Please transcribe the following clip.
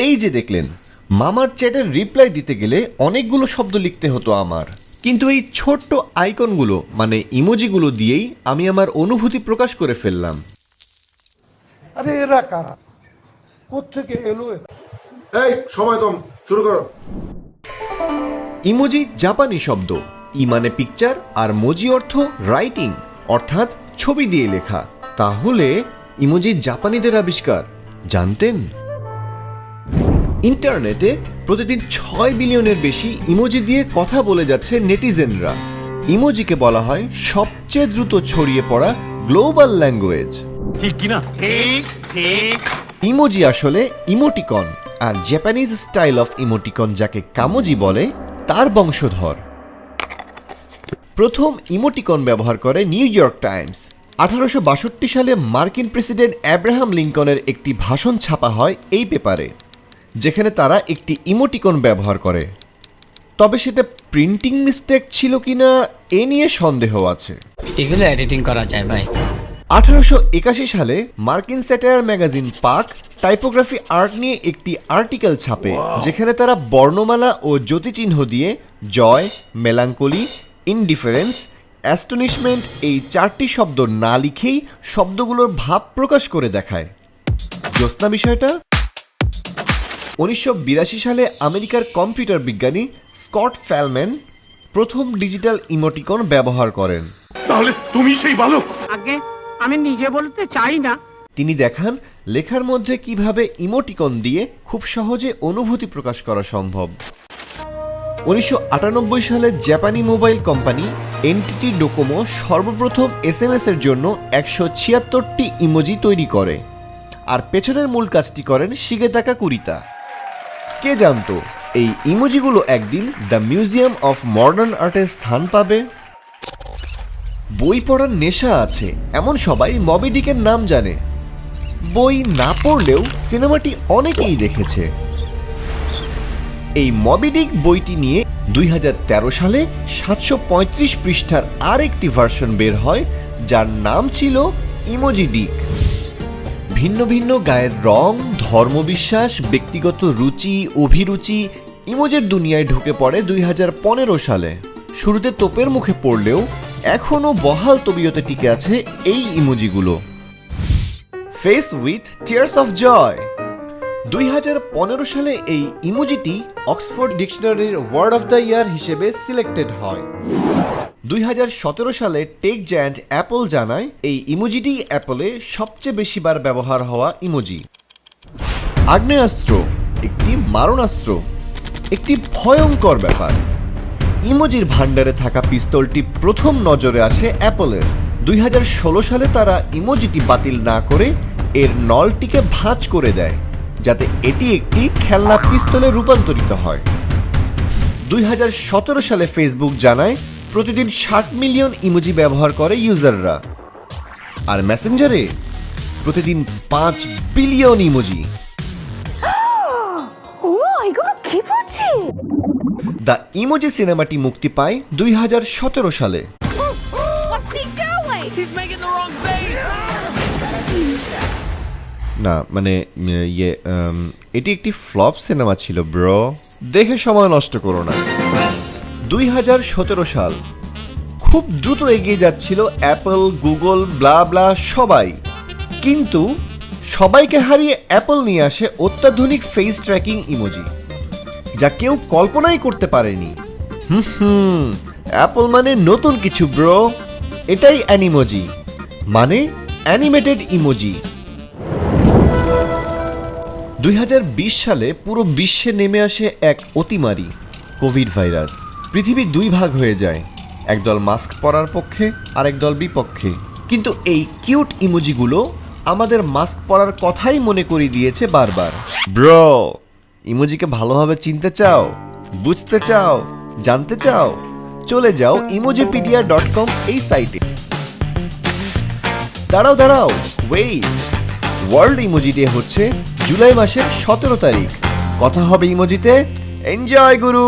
এই যে দেখলেন, মামার চ্যাটের রিপ্লাই দিতে গেলে অনেকগুলো শব্দ লিখতে হতো আমার, কিন্তু এই ছোট্ট আইকনগুলো মানে ইমোজিগুলো দিয়েই আমি আমার অনুভূতি প্রকাশ করে ফেললাম। আরে এরা কারা, কোত্থেকে এলো এরা? এই সময় কম, শুরু করো। ইমোজি জাপানি শব্দ, ই মানে পিকচার আর মোজি অর্থ রাইটিং, অর্থাৎ ছবি দিয়ে লেখা। তাহলে ইমোজি জাপানিদের আবিষ্কার, জানতেন? ইন্টারনেটে প্রতিদিন 6 বিলিয়নের বেশি ইমোজি দিয়ে কথা বলে যাচ্ছে নেটিজেনরা। ইমোজিকে বলা হয় সবচেয়ে দ্রুত ছড়িয়ে পড়া গ্লোবাল ল্যাঙ্গুয়েজ। ঠিক কিনা? ঠিক ঠিক। ইমোজি আসলে ইমোটিকন, আর জাপানিজ স্টাইল অফ ইমোটিকন যাকে কামোজি বলে তার বংশধর। প্রথম ইমোটিকন ব্যবহার করে নিউ ইয়র্ক টাইমস। 1862 সালে মার্কিন প্রেসিডেন্ট অ্যাব্রাহাম লিঙ্কনের একটি ভাষণ ছাপা হয় এই পেপারে, যেখানে তারা একটি ইমোটিকন ব্যবহার করে। তবে সেটা প্রিন্টিং মিস্টেক ছিল কিনা এ নিয়ে সন্দেহ আছে। এগুলো এডিটিং করা যায় ভাই। 1881 সালে মার্কিন স্যাটায়ার ম্যাগাজিন পাক টাইপোগ্রাফি আর্ট নিয়ে একটি আর্টিকেল ছাপে, যেখানে তারা বর্ণমালা ও জ্যোতিচিহ্ন দিয়ে জয়, মেলাঙ্কলি, ইনডিফারেন্স, অ্যাস্টনিশমেন্ট এই 4টি শব্দ না লিখেই শব্দগুলোর ভাব প্রকাশ করে দেখায়। জ্যোৎস্না বিষয়টা? 1982 সালে আমেরিকার কম্পিউটার বিজ্ঞানী স্কট ফ্যালম্যান প্রথম ডিজিটাল ইমোটিকন ব্যবহার করেন। তাহলে তুমি সেই বালক? আগে আমি নিজে বলতে চাই না। তিনি দেখান লেখার মধ্যে কিভাবে ইমোটিকন দিয়ে খুব সহজে অনুভূতি প্রকাশ করা সম্ভব। 1998 সালে জাপানি মোবাইল কোম্পানি এনটিটি ডোকোমো সর্বপ্রথম এসএমএস এর জন্য 176টি ইমোজি তৈরি করে, আর পেছনের মূল কাজটি করেন শিগেতাকা কুরিতা। কে জানতো এই ইমোজিগুলো একদিন দ্য মিউজিয়াম অফ মডার্ন আর্টে স্থান পাবে? বই পড়ার নেশা আছে এমন সবাই মবি ডিকের নাম জানে। বই না পড়লেও সিনেমাটি অনেকেই দেখেছে। এই মবি ডিক বইটি নিয়ে 2013 সালে 735 পৃষ্ঠার আরেকটি ভার্সন বের হয়, যার নাম ছিল ইমোজি ডিক। ভিন্ন ভিন্ন গায়ের রং, ধর্মবিশ্বাস, ব্যক্তিগত রুচি, অভিরুচি ইমোজের দুনিয়ায় ঢুকে পড়ে 2015 সালে। শুরুতে তোপের মুখে পড়লেও এখনও বহাল তবিয়তে টিকে আছে এই ইমোজিগুলো। Face with tears of joy. 2015 সালে এই ইমোজিটি অক্সফোর্ড ডিকশনারির ওয়ার্ড অফ দ্য ইয়ার হিসেবে সিলেক্টেড হয়। 2017 সালে টেক জায়ান্ট অ্যাপল জানায় এই ইমোজিটি অ্যাপলে সবচেয়ে বেশিবার ব্যবহার হওয়া ইমোজি। আগ্নেয়াস্ত্র একটি মারণাস্ত্র, একটি ভয়ঙ্কর ব্যাপার। ইমোজির ভান্ডারে থাকা পিস্তলটি প্রথম নজরে আসে অ্যাপলের। 2016 সালে তারা ইমোজিটি বাতিল না করে এর নলটিকে ভাঁজ করে দেয়, যাতে এটি একটি খেলনা পিস্তলে রূপান্তরিত হয়। 2017 সালে ফেসবুক জানায় প্রতিদিন 60 মিলিয়ন ইমোজি ব্যবহার করে ইউজাররা, আর মেসেঞ্জারে প্রতিদিন 5 বিলিয়ন ইমোজি। দ্য ইমোজি সিনেমাটি মুক্তি পায় 2017 সালে। না মানে এটি একটি ফ্লপ সিনেমা ছিল ব্রো, দেখে সময় নষ্ট করো না। 2017 সাল খুব দ্রুত এগিয়ে যাচ্ছিল অ্যাপল, গুগল, ব্লা ব্লা সবাই, কিন্তু সবাইকে হারিয়ে অ্যাপল নিয়ে আসে অত্যাধুনিক ফেস ট্র্যাকিং ইমোজি, যা কেউ কল্পনাই করতে পারেনি। অ্যাপল মানে নতুন কিছু ব্রো, এটাই অ্যানিমোজি, মানে অ্যানিমেটেড ইমোজি। 2020 সালে পুরো বিশ্বে নেমে আসে এক অতিমারি, কোভিড ভাইরাস। পৃথিবী 2 ভাগ হয়ে যায়, একদল মাস্ক পরার পক্ষে আর একদল বিপক্ষে। কিন্তু এই কিউট ইমোজিগুলো আমাদের মাস্ক পরার কথাই মনে করিয়ে দিয়েছে বারবার। ব্রো, ইমোজিকে ভালোভাবে চিনতে চাও, বুঝতে চাও, জানতে চাও? চলে যাও emojipedia.com এই সাইটে। দাঁড়াও, ওয়েট, ওয়ার্ল্ড ইমোজি ডে হচ্ছে জুলাই মাসের 17 তারিখ। কথা হবে ইমোজিতে। এনজয় গুরু।